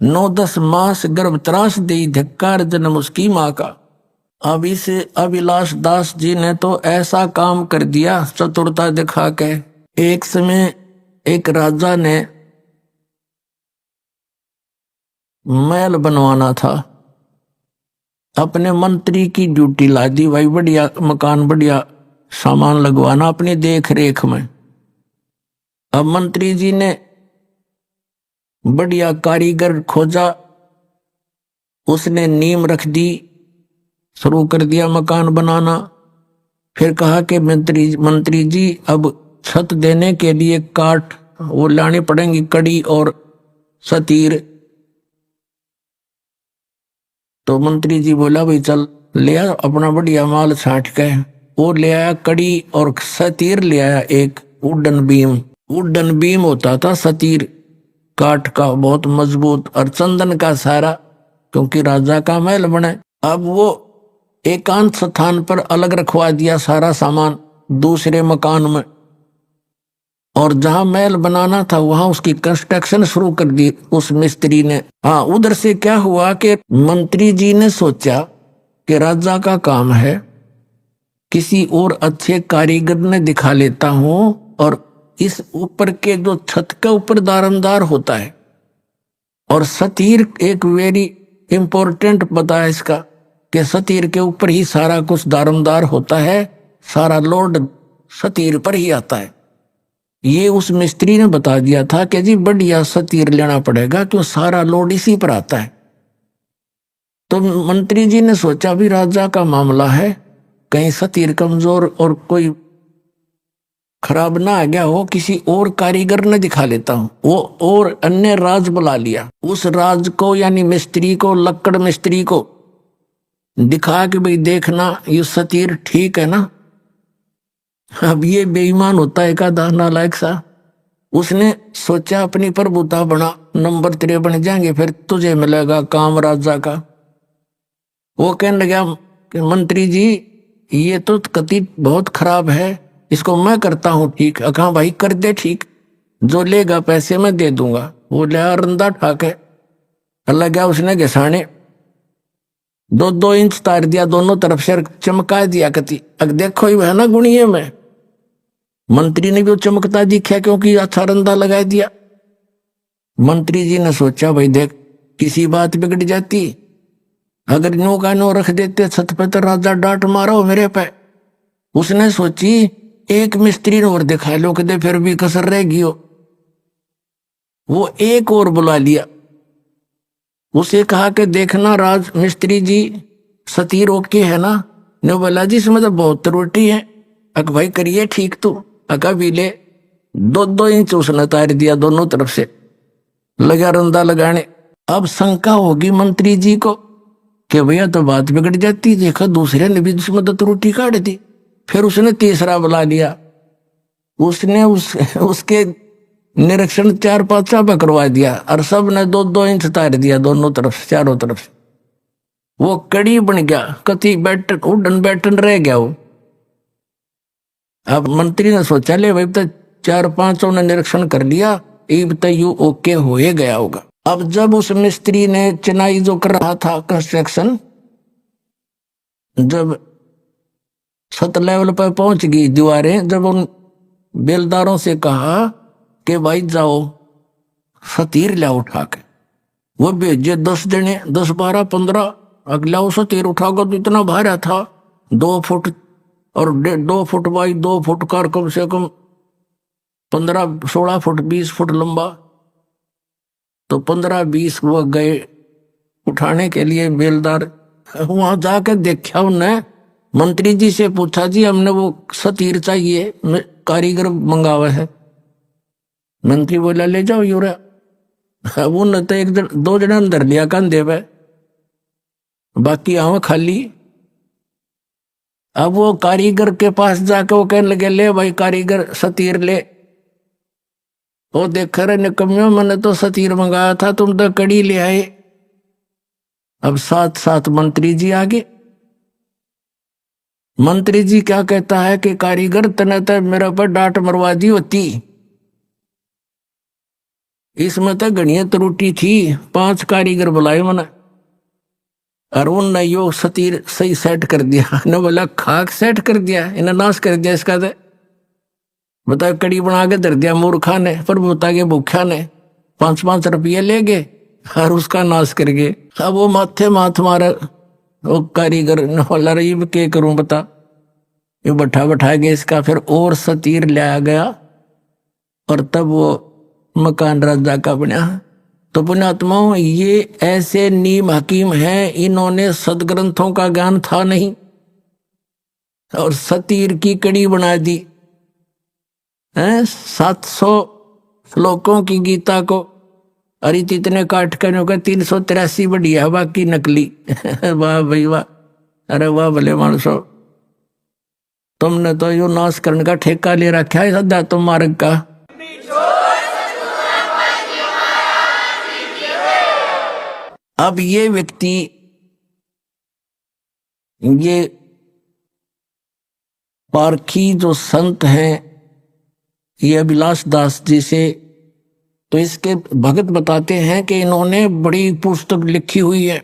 9-10 मास गर्भ त्रास दे धिक्कार जन्म उसकी माँ का। अब इस अभिलाष दास जी ने तो ऐसा काम कर दिया चतुरता दिखा के। एक समय एक राजा ने महल बनवाना था, अपने मंत्री की ड्यूटी ला दी, भाई बढ़िया मकान बढ़िया सामान लगवाना अपनी देख रेख में। अब मंत्री जी ने बढ़िया कारीगर खोजा, उसने नींव रख दी, शुरू कर दिया मकान बनाना। फिर कहा कि मंत्री जी अब छत देने के लिए काठ वो लाने पड़ेंगी, कड़ी और सतीर। तो मंत्री जी बोला भाई चल ले आ अपना बढ़िया माल छांट के। वो ले आया कड़ी और सतीर ले आया, एक वुडन बीम। वुडन बीम होता था सतीर, काठ का बहुत मजबूत, और चंदन का सारा, क्योंकि राजा का महल बने। अब वो एकांत स्थान पर अलग रखवा दिया सारा सामान दूसरे मकान में, और जहां महल बनाना था वहां उसकी कंस्ट्रक्शन शुरू कर दी उस मिस्त्री ने। हाँ, उधर से क्या हुआ कि मंत्री जी ने सोचा कि राजा का काम है, किसी और अच्छे कारीगर ने दिखा लेता हूं, और इस ऊपर के जो छत के ऊपर दारमदार होता है, और सतीर एक वेरी इंपॉर्टेंट पता है इसका कि सतीर के ऊपर ही सारा कुछ दारमदार होता है, सारा लोड सतीर पर ही आता है। ये उस मिस्त्री ने बता दिया था कि जी बढ़िया सतीर लेना पड़ेगा, क्यों सारा लोड इसी पर आता है। तो मंत्री जी ने सोचा भी राजा का मामला है, कहीं सतीर कमजोर और कोई खराब ना आ गया हो, किसी और कारीगर ने दिखा लेता हूं। वो और अन्य राज बुला लिया, उस राज को यानी मिस्त्री को, लक्कड़ मिस्त्री को दिखा कि भाई देखना ये सतीर ठीक है ना। अब ये बेईमान होता है का नालायक सा, उसने सोचा अपनी प्रभुता बना, नंबर तेरे बन जाएंगे फिर तुझे मिलेगा काम राजा का। वो कहने लगा कि मंत्री जी ये तो कति बहुत खराब है, इसको मैं करता हूं ठीक। कहा भाई कर दे ठीक, जो लेगा पैसे मैं दे दूंगा। वो ले रंदा ठाके लगा उसने घसाने, 2-2 इंच तार दिया दोनों तरफ से, चमका दिया कति। अब देखो ये है ना गुणिये में। मंत्री ने भी वो चमकता दिखा क्योंकि अच्छा रंदा लगा दिया। मंत्री जी ने सोचा भाई देख किसी बात बिगड़ जाती, अगर नो का नो रख देते छत पे तो राजा डांट मारो मेरे पे। उसने सोची एक मिस्त्री ने और दिखा लो कदे फिर भी कसर रहेगी हो। वो एक और बुला लिया, उसे कहा कि देखना राज मिस्त्री जी सतीर ओके है ना। ने बोला जी इसमें तो बहुत त्रुटि है। अक भाई करिए ठीक तू। अका भी ले 2-2 इंच उसने तार दिया दोनों तरफ से, लगा रंदा लगाने। अब शंका होगी मंत्री जी को कि भैया तो बात बिगड़ जाती, देखा दूसरे ने भी उसमें तो त्रुटि काट दी। फिर उसने तीसरा बुला लिया, उसने उसके निरीक्षण 4-5 पे करवा दिया, और सब ने 2-2 इंच तार दिया दोनों तरफ से, चारों तरफ से। वो कड़ी बन गया, कति बैठन उड़न बैठन रह गया वो। अब मंत्री ने सोचा ले भाई तो 4-5 ने निरीक्षण कर लिया, अब तो यू ओके हो ही गया होगा। अब जब उस मिस्त्री ने चिनाई जो कर रहा था कंस्ट्रक्शन, जब 7 लेवल पर पहुंच गई दीवारें, जब उन बेलदारों से कहा कि भाई जाओ सतीर ला उठा के, वो भेजे 10 जने, 10-12-15 अगला वो सतीर उठाकर तो इतना भारा था, 2 फुट और 2 फुट बाई 2 फुट का, कम से कम 15-16 फुट 20 फुट लंबा। तो 15-20 वो गए उठाने के लिए बेलदार। वहां जाकर देखा उन्हें, मंत्री जी से पूछा जी हमने वो सतीर चाहिए, कारीगर मंगावा है। मंत्री बोला ले जाओ यूरा। वो न तो 1-2 जने अंदर लिया कंधे पे, बाकी आवा खाली। अब वो कारीगर के पास जाके वो कहने लगे ले भाई कारीगर सतीर ले। वो देख रहे निकम्यो मैंने तो सतीर मंगाया था, तुम तो कड़ी ले आए। अब साथ साथ मंत्री जी आगे। मंत्री जी क्या कहता है कि कारीगर तने तो मेरे पर डांट मरवा दी होती, इसमें तो गणिया त्रुटि थी। 5 कारीगर बुलाए मैंने, और उनने यो सतीर सही सेट कर दिया। न बोला खाक सेट कर दिया, इन्हें नाश कर दिया इसका। तो बता कड़ी बना के धर दिया मूर्खा ने, पर बता के भूखा ने 5-5 रुपये ले गए और उसका नाश कर गए। अब वो माथे माथ मारा वो कारीगर ने, बोला रही क्या करूं बता। ये बैठा बैठा के इसका फिर और सतीर लाया गया, और तब वो मकान राजा का बना। तो पुण्यात्माओं, ये ऐसे नीम हकीम हैं, इन्होंने सदग्रंथों का ज्ञान था नहीं और सतीर की कड़ी बना दी है। 700 श्लोकों की गीता को अरे इतने काट कर 383 बढ़िया, बाकी नकली। वाह भाई वाह, अरे वाह भले मानसो, तुमने तो यो नाश करने का ठेका ले रखा है सदा तुम मार्ग का। अब ये व्यक्ति, ये पारखी जो संत हैं, ये अभिलाष दास जी से, तो इसके भगत बताते हैं कि इन्होंने बड़ी पुस्तक लिखी हुई है।